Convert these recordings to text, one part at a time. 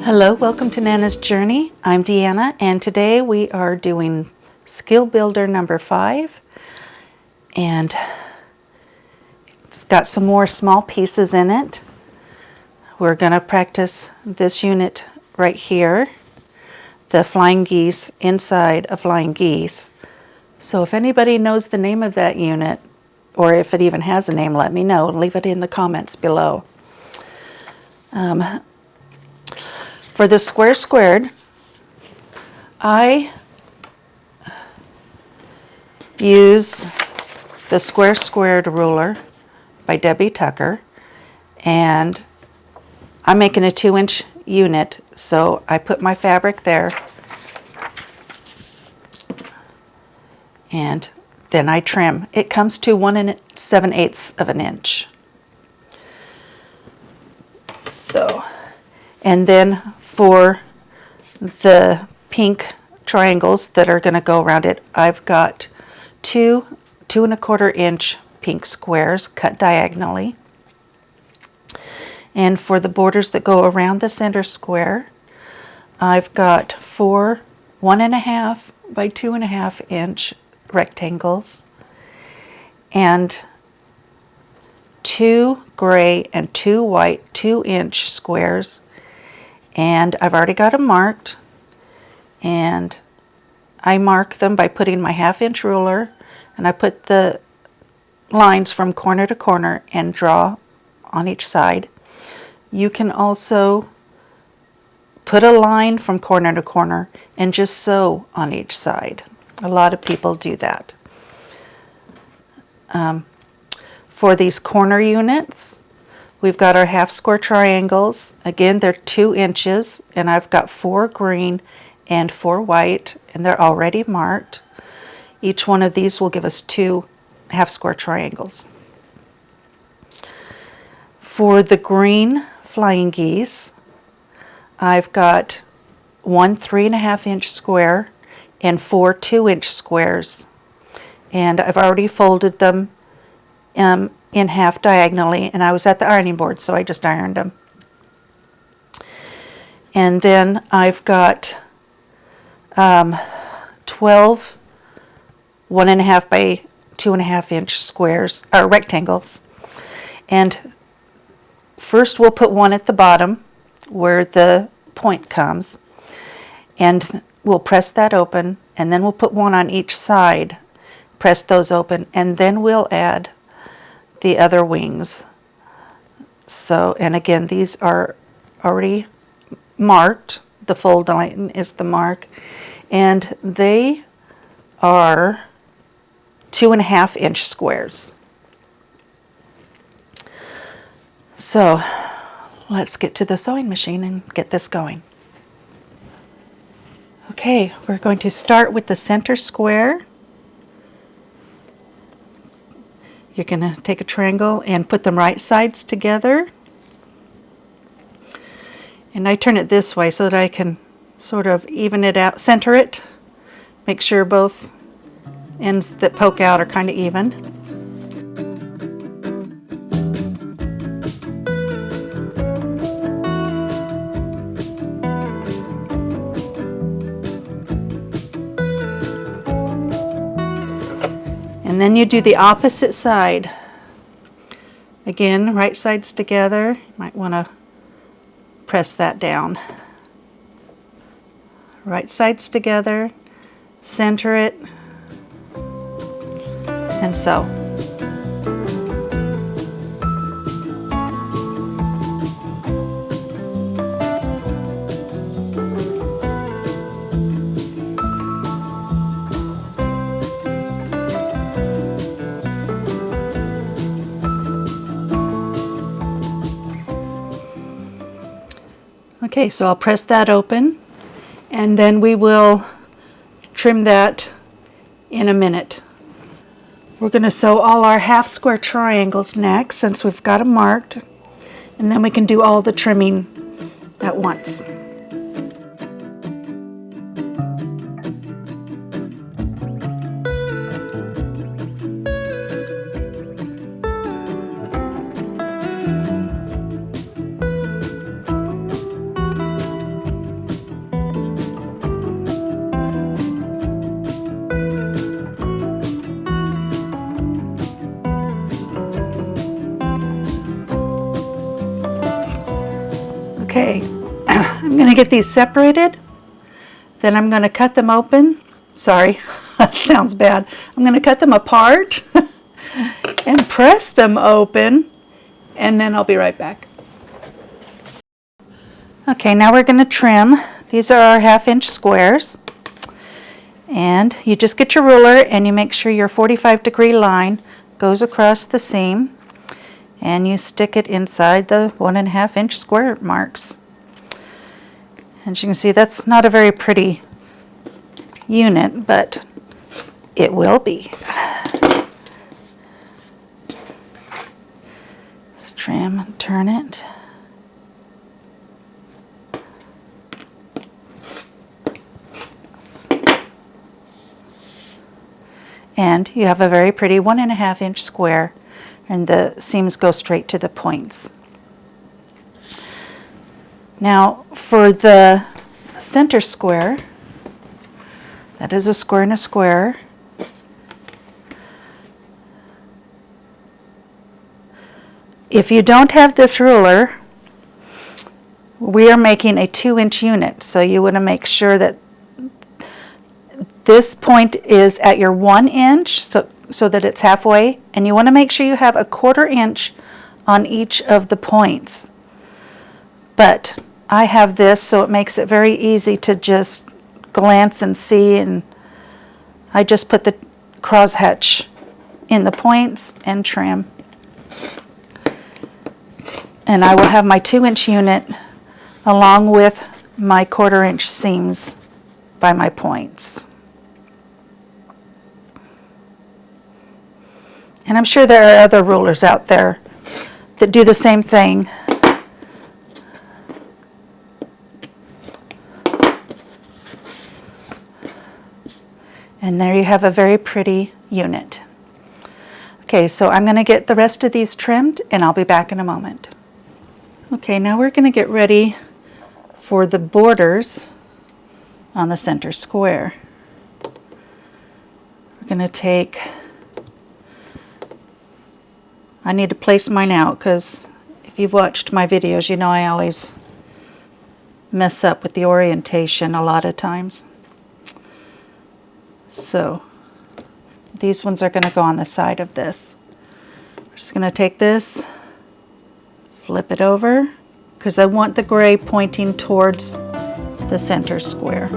Hello, welcome to Nana's Journey. I'm Deanna, and today we are doing Skill Builder number 5, and it's got some more small pieces in it. We're going to practice this unit right here, the flying geese inside a flying geese. So if anybody knows the name of that unit, or if it even has a name, let me know. Leave it in the comments below. For the square squared, I use the Square Squared ruler by Debbie Tucker, and I'm making a 2-inch unit, so I put my fabric there, and then I trim. It comes to 1 7/8 of an inch. So, and then for the pink triangles that are going to go around it, I've got 2 2¼ inch pink squares cut diagonally. And for the borders that go around the center square, I've got 4 1½ by 2½ inch rectangles and 2 gray and 2 white 2-inch squares. And I've already got them marked, and I mark them by putting my 1/2-inch ruler, and I put the lines from corner to corner and draw on each side. You can also put a line from corner to corner and just sew on each side. A lot of people do that. For these corner units, we've got our half square triangles. Again, they're 2 inches, and I've got 4 green and 4 white, and they're already marked. Each one of these will give us 2 half square triangles. For the green flying geese, I've got 1 3½ inch square and 4 2-inch squares, and I've already folded them in half diagonally, and I was at the ironing board, so I just ironed them. And then I've got 12 1½ by 2½ inch squares, or rectangles. And first we'll put one at the bottom where the point comes, and we'll press that open, and then we'll put one on each side, press those open, and then we'll add the other wings. So, and again, these are already marked. The fold line is the mark, and they are 2½ inch squares. So let's get to the sewing machine and get this going. Okay, we're going to start with the center square. You're going to take a triangle and put them right sides together. And I turn it this way so that I can sort of even it out, center it, make sure both ends that poke out are kind of even. And then you do the opposite side. Again, right sides together. You might want to press that down. Right sides together, center it, and sew. Okay, so I'll press that open, and then we will trim that in a minute. We're going to sew all our half square triangles next, since we've got them marked, and then we can do all the trimming at once. Okay, I'm going to get these separated. Then I'm going to cut them open. Sorry, that sounds bad. I'm going to cut them apart and press them open, and then I'll be right back. Okay, now we're going to trim. These are our 1/2-inch squares. And you just get your ruler and you make sure your 45-degree line goes across the seam, and you stick it inside the 1.5-inch square marks. As you can see, that's not a very pretty unit, but it will be. Let's trim and turn it. And you have a very pretty 1.5-inch square, and the seams go straight to the points. Now for the center square, that is a square and a square. If you don't have this ruler, we are making a 2-inch unit, so you want to make sure that this point is at your 1 inch, so that it's halfway, and you want to make sure you have a 1/4 inch on each of the points. But I have this, so it makes it very easy to just glance and see, and I just put the crosshatch in the points and trim. And I will have my 2-inch unit along with my 1/4 inch seams by my points. And I'm sure there are other rulers out there that do the same thing. And there you have a very pretty unit. Okay, so I'm going to get the rest of these trimmed, and I'll be back in a moment. Okay, now we're going to get ready for the borders on the center square. We're going to take, I need to place mine out because if you've watched my videos, you know I always mess up with the orientation a lot of times. So these ones are going to go on the side of this. We're just going to take this, flip it over, because I want the gray pointing towards the center square.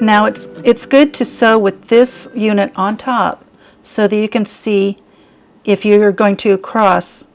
Now it's good to sew with this unit on top so that you can see if you're going to cross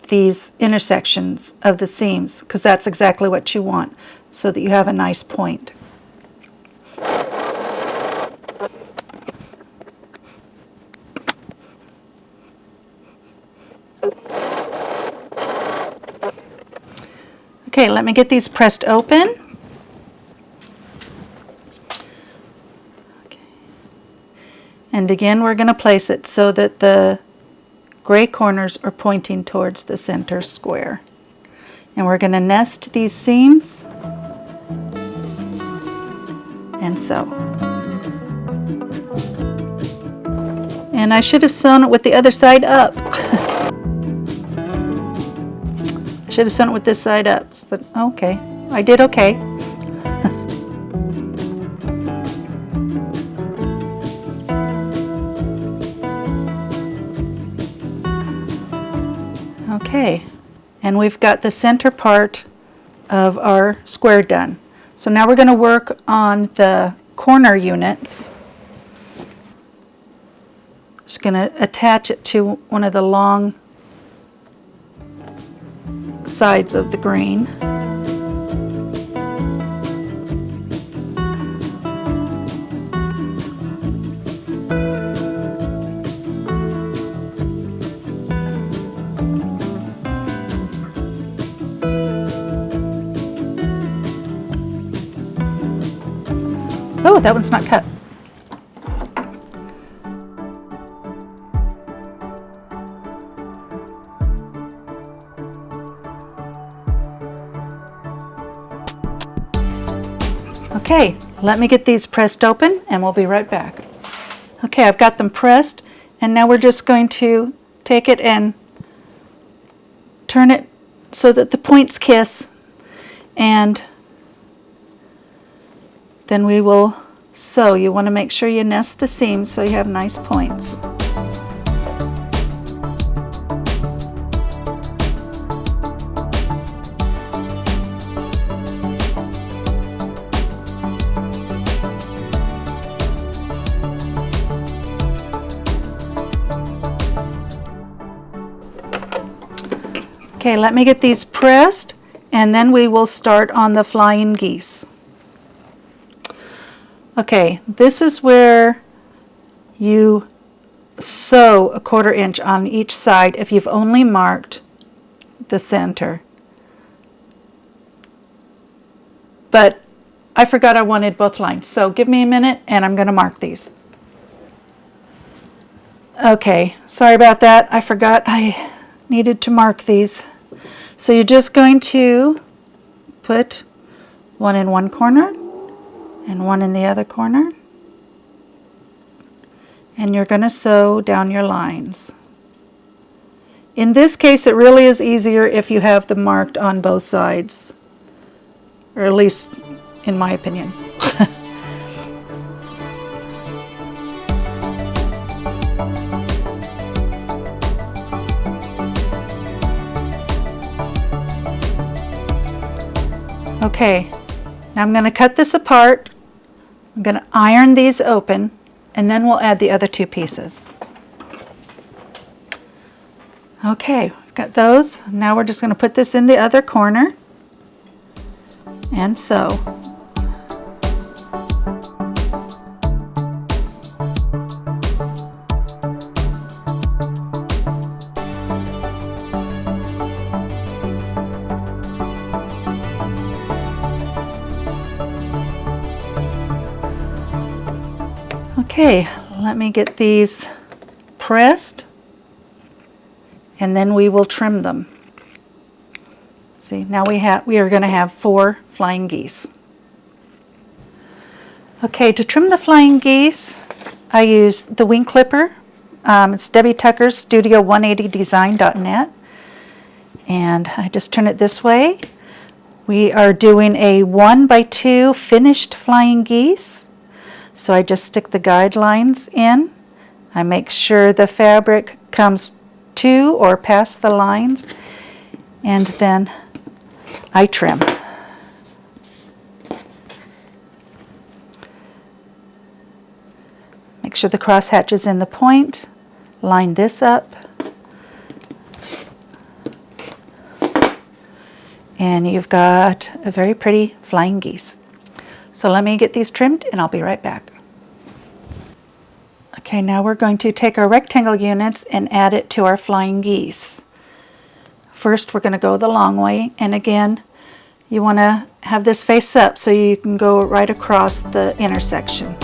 these intersections of the seams, because that's exactly what you want, so that you have a nice point. Okay, let me get these pressed open. And again, we're going to place it so that the gray corners are pointing towards the center square. And we're going to nest these seams and sew. And I should have sewn it with the other side up. I should have sewn it with this side up. But okay, I did okay. Okay, and we've got the center part of our square done. So now we're going to work on the corner units. Just going to attach it to one of the long sides of the green. Oh, that one's not cut. Okay, let me get these pressed open and we'll be right back. Okay, I've got them pressed, and now we're just going to take it and turn it so that the points kiss, and then we will sew. You want to make sure you nest the seams so you have nice points. Okay, let me get these pressed, and then we will start on the flying geese. Okay, this is where you sew a 1/4 inch on each side if you've only marked the center. But I forgot I wanted both lines, so give me a minute and I'm going to mark these. Okay, sorry about that. I forgot I needed to mark these. So you're just going to put one in one corner and one in the other corner, and you're going to sew down your lines. In this case, it really is easier if you have them marked on both sides, or at least in my opinion. Okay, now I'm going to cut this apart. I'm going to iron these open, and then we'll add the other 2 pieces. Okay, we've got those. Now we're just going to put this in the other corner and sew. Okay, let me get these pressed, and then we will trim them. See, now we are going to have 4 flying geese. Okay, to trim the flying geese, I use the wing clipper. It's Debbie Tucker's Studio180design.net, and I just turn it this way. We are doing a 1x2 finished flying geese. So I just stick the guidelines in. I make sure the fabric comes to or past the lines, and then I trim. Make sure the cross hatch is in the point. Line this up. And you've got a very pretty flying geese. So let me get these trimmed and I'll be right back. Okay, now we're going to take our rectangle units and add it to our flying geese. First we're going to go the long way, and again you want to have this face up so you can go right across the intersection.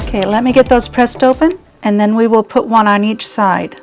Okay, let me get those pressed open, and then we will put one on each side.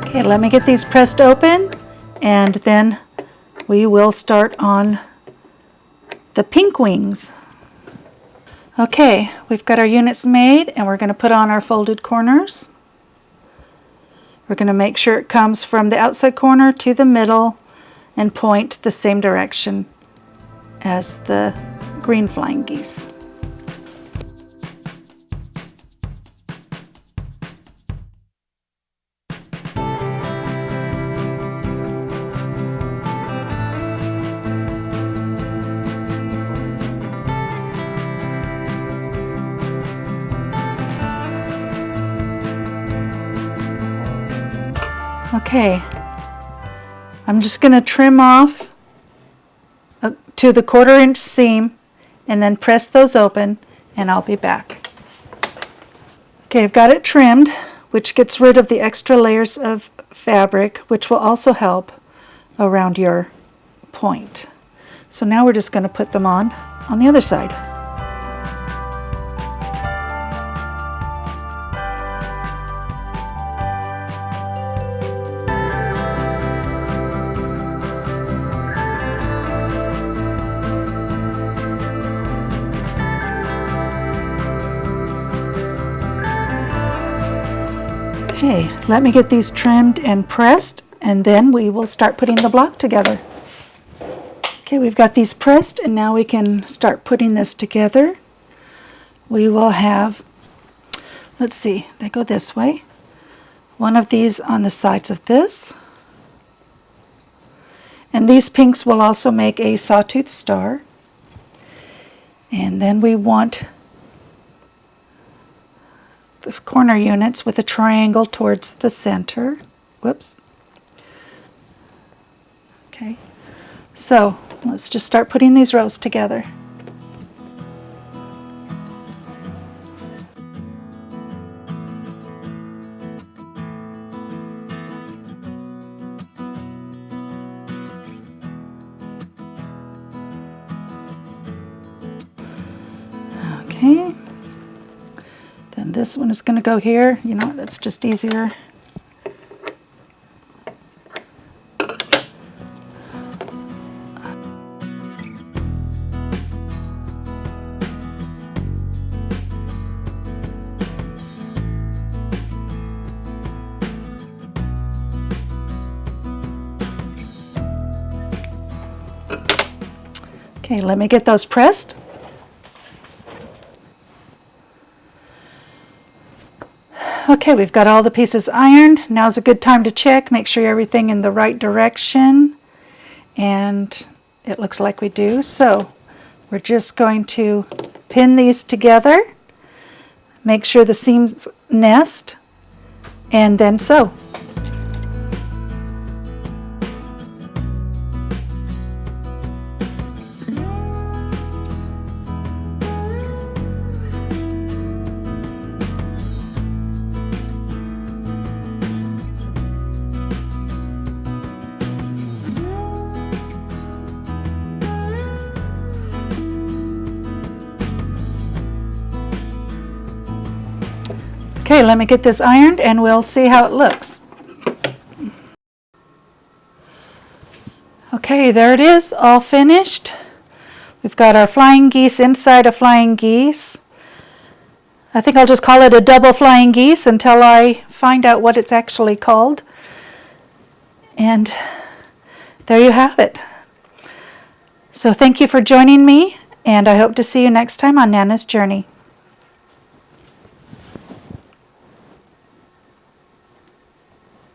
Okay, let me get these pressed open, and then we will start on the pink wings. Okay, we've got our units made, and we're going to put on our folded corners. We're going to make sure it comes from the outside corner to the middle and point the same direction as the green flying geese. Okay, I'm just going to trim off to the 1/4 inch seam and then press those open, and I'll be back. Okay, I've got it trimmed, which gets rid of the extra layers of fabric, which will also help around your point. So now we're just going to put them on the other side. Okay, let me get these trimmed and pressed, and then we will start putting the block together. Okay, we've got these pressed, and now we can start putting this together. We will have, let's see, they go this way. One of these on the sides of this. And these pinks will also make a sawtooth star. And then we want the corner units with a triangle towards the center. Whoops. Okay, so let's just start putting these rows together. Okay. Then this one is going to go here. You know, that's just easier. Okay, let me get those pressed. Okay, we've got all the pieces ironed. Now's a good time to check, make sure everything in the right direction. And it looks like we do. So we're just going to pin these together, make sure the seams nest, and then sew. Okay, let me get this ironed and we'll see how it looks. Okay, there it is, all finished. We've got our flying geese inside a flying geese. I think I'll just call it a double flying geese until I find out what it's actually called. And there you have it. So thank you for joining me, and I hope to see you next time on Nana's Journey.